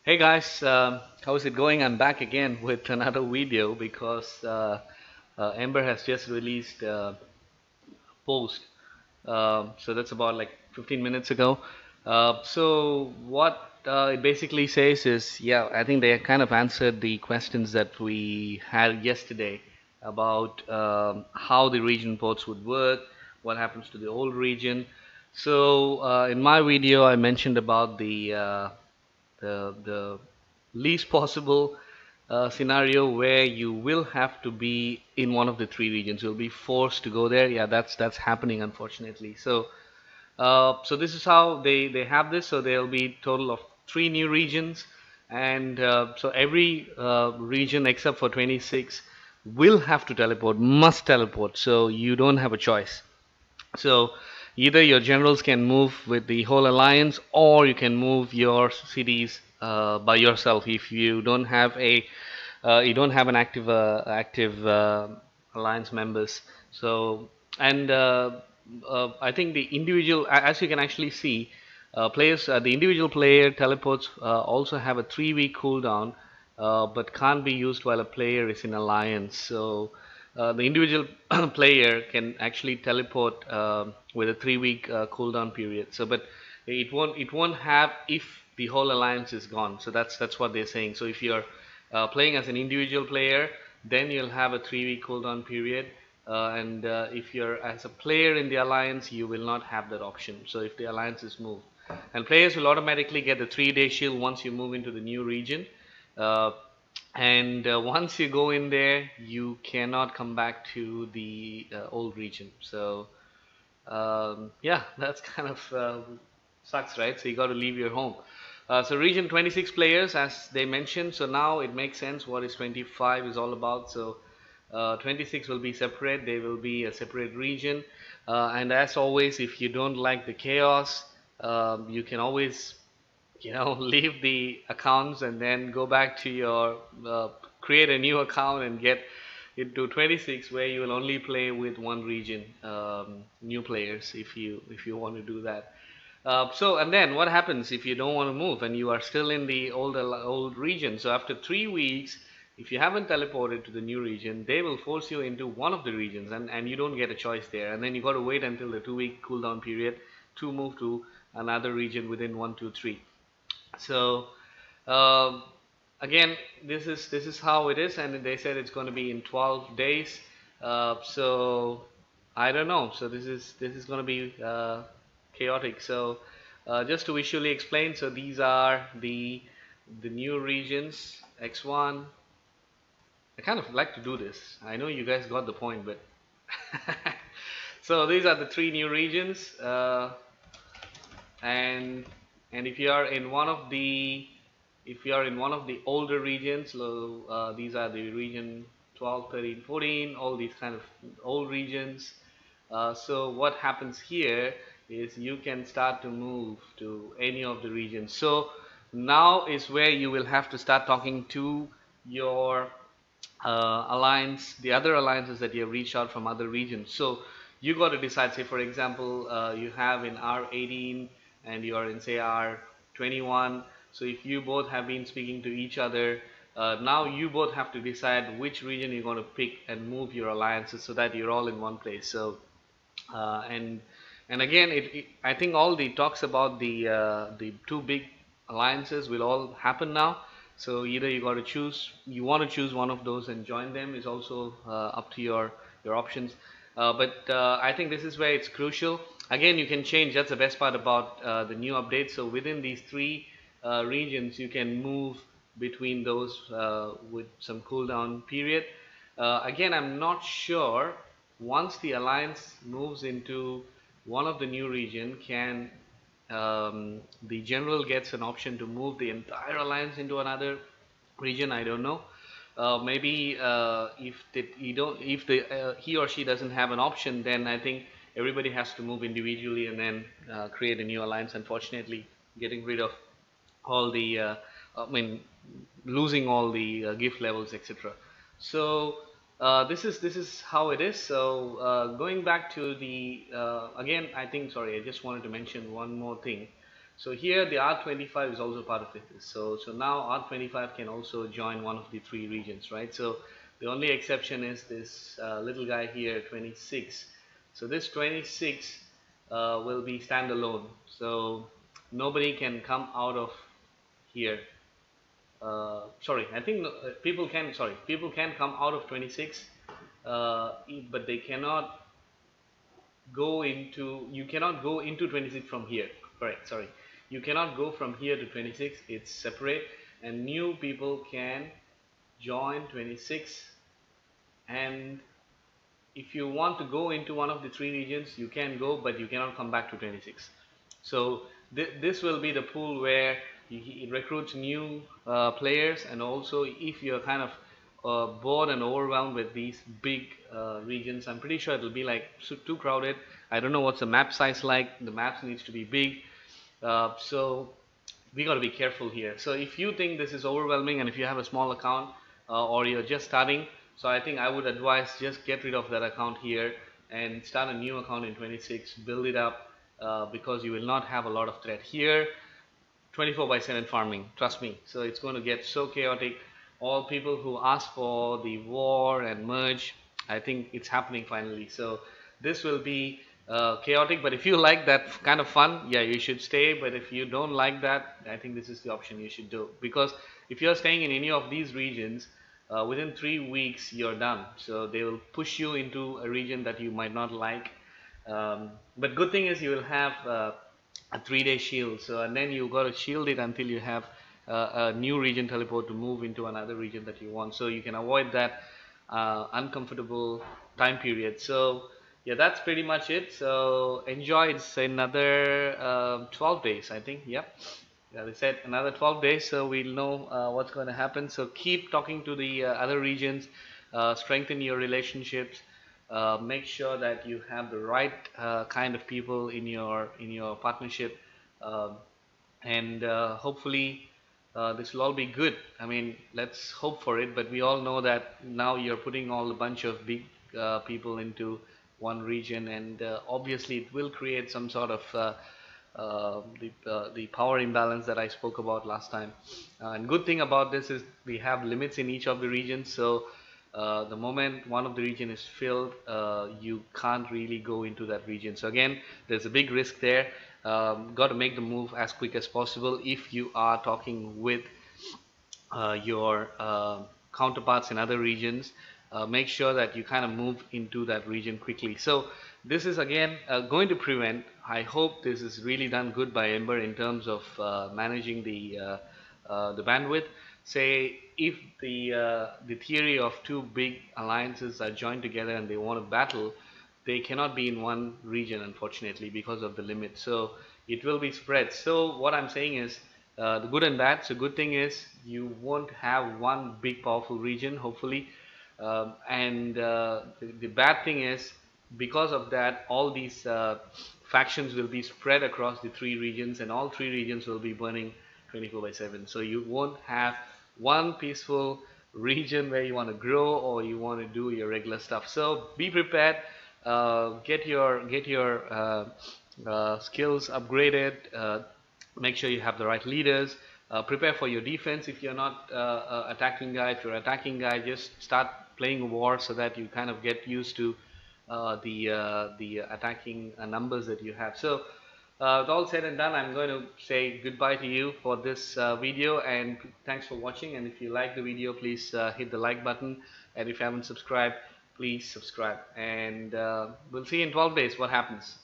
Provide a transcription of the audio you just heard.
Hey guys, how is it going? I'm back again with another video because Ember has just released a post. So that's about like 15 minutes ago. So what it basically says is, yeah, I think they kind of answered the questions that we had yesterday about how the region ports would work, what happens to the old region. So in my video, I mentioned about the least possible scenario where you will have to be in one of the three regions. You'll be forced to go there. Yeah, that's happening unfortunately. So this is how they have this. So there'll be total of three new regions, and so every region except for 26 will have to teleport, must teleport. So you don't have a choice. So either your generals can move with the whole alliance, or you can move your cities by yourself if you don't have an active alliance members. So and I think the individual, as you can actually see, the individual player teleports also have a 3 week cooldown, but can't be used while a player is in alliance. So the individual player can actually teleport with a 3 week cooldown period. So, but it won't have if the whole alliance is gone. So that's what they're saying. So if you're playing as an individual player, then you'll have a 3 week cooldown period. And if you're as a player in the alliance, you will not have that option. So if the alliance is moved, and players will automatically get the 3 day shield once you move into the new region. Uh, and once you go in there, you cannot come back to the old region. So yeah, that's kind of sucks, right? So you got to leave your home. So region 26 players, as they mentioned. So now it makes sense what is 25 is all about. So 26 will be separate. They will be a separate region. And as always, if you don't like the chaos, you can always leave the accounts and then go back to your create a new account and get into 26, where you will only play with one region, new players, if you want to do that. So and then what happens if you don't want to move and you are still in the old region? So after 3 weeks, if you haven't teleported to the new region, they will force you into one of the regions, and you don't get a choice there. And then you got to wait until the 2 week cooldown period to move to another region within 1, 2, 3. So um, again, this is how it is, and they said it's going to be in 12 days. So I don't know. So this is going to be chaotic. So just to visually explain, so these are the new regions. X1. I kind of like to do this. I know you guys got the point, but so these are the three new regions, and if you are in one of the older regions, so these are the region 12, 13, 14, all these kind of old regions. So what happens here is you can start to move to any of the regions. So now is where you will have to start talking to your alliance, the other alliances that you have reached out from other regions. So you got to decide. Say for example, you have in R18 and you are in say R21. So if you both have been speaking to each other, now you both have to decide which region you're going to pick and move your alliances so that you're all in one place. So uh, and and again, I think all the talks about the two big alliances will all happen now. So either you want to choose one of those and join them, is also up to your options. But I think this is where it's crucial. Again, you can change. That's the best part about the new update. So within these three regions, you can move between those with some cooldown period. Again, I'm not sure, once the alliance moves into one of the new region, can the general gets an option to move the entire alliance into another region? I don't know. Maybe if he or she doesn't have an option, then I think everybody has to move individually and then create a new alliance. Unfortunately, getting rid of all the I mean losing all the gift levels, etc. So this is how it is. So going back to the again, I think, sorry, I just wanted to mention one more thing. So here the R25 is also part of it. So now R25 can also join one of the three regions, right? So the only exception is this little guy here, 26. So this 26 will be standalone. So nobody can come out of here. Sorry, I think people can. Sorry, people can come out of 26, but they cannot go into. You cannot go into 26 from here. Correct. Sorry, you cannot go from here to 26. It's separate, and new people can join 26. And if you want to go into one of the three regions, you can go, but you cannot come back to 26. So this will be the pool where it recruits new players, and also if you're kind of bored and overwhelmed with these big regions, I'm pretty sure it'll be like too crowded. I don't know what's the map size like. The maps needs to be big, so we got to be careful here. So if you think this is overwhelming, and if you have a small account or you're just starting, so I think I would advise just get rid of that account here and start a new account in 26, build it up, because you will not have a lot of threat here. 24/7 farming, trust me. So it's going to get so chaotic. All people who ask for the war and merge, I think it's happening finally. So this will be chaotic, but if you like that kind of fun, yeah, you should stay. But if you don't like that, I think this is the option you should do, because if you're staying in any of these regions, within 3 weeks you're done. So they will push you into a region that you might not like. But good thing is you will have a 3-day shield. So and then you got to shield it until you have a new region teleport to move into another region that you want. So you can avoid that uncomfortable time period. So yeah, that's pretty much it. So enjoy. It's another 12 days, I think. Yep. Yeah, they said another 12 days, so we'll know what's going to happen. So keep talking to the other regions, strengthen your relationships, make sure that you have the right kind of people in your partnership, um, and hopefully this will all be good. I mean, let's hope for it. But we all know that now you're putting all a bunch of big people into one region, and obviously it will create some sort of the power imbalance that I spoke about last time. And good thing about this is we have limits in each of the regions. So the moment one of the region is filled, you can't really go into that region. So again, there's a big risk there. Got to make the move as quick as possible if you are talking with your counterparts in other regions. Make sure that you kind of move into that region quickly. So this is again going to prevent. I hope this is really done good by Ember in terms of managing the bandwidth. Say if the theory of two big alliances are joined together and they want to battle, they cannot be in one region, unfortunately, because of the limit. So it will be spread. So what I'm saying is the good and bad. So good thing is you won't have one big powerful region, hopefully. And the bad thing is, because of that, all these factions will be spread across the three regions, and all three regions will be burning 24/7. So you won't have one peaceful region where you want to grow or you want to do your regular stuff. So be prepared. Get your skills upgraded. Make sure you have the right leaders. Prepare for your defense. If you're not attacking guy, if you're attacking guy, just start playing war so that you kind of get used to the attacking numbers that you have. So with all said and done, I'm going to say goodbye to you for this video, and thanks for watching. And if you like the video, please hit the like button, and if you haven't subscribed, please subscribe, and we'll see in 12 days what happens.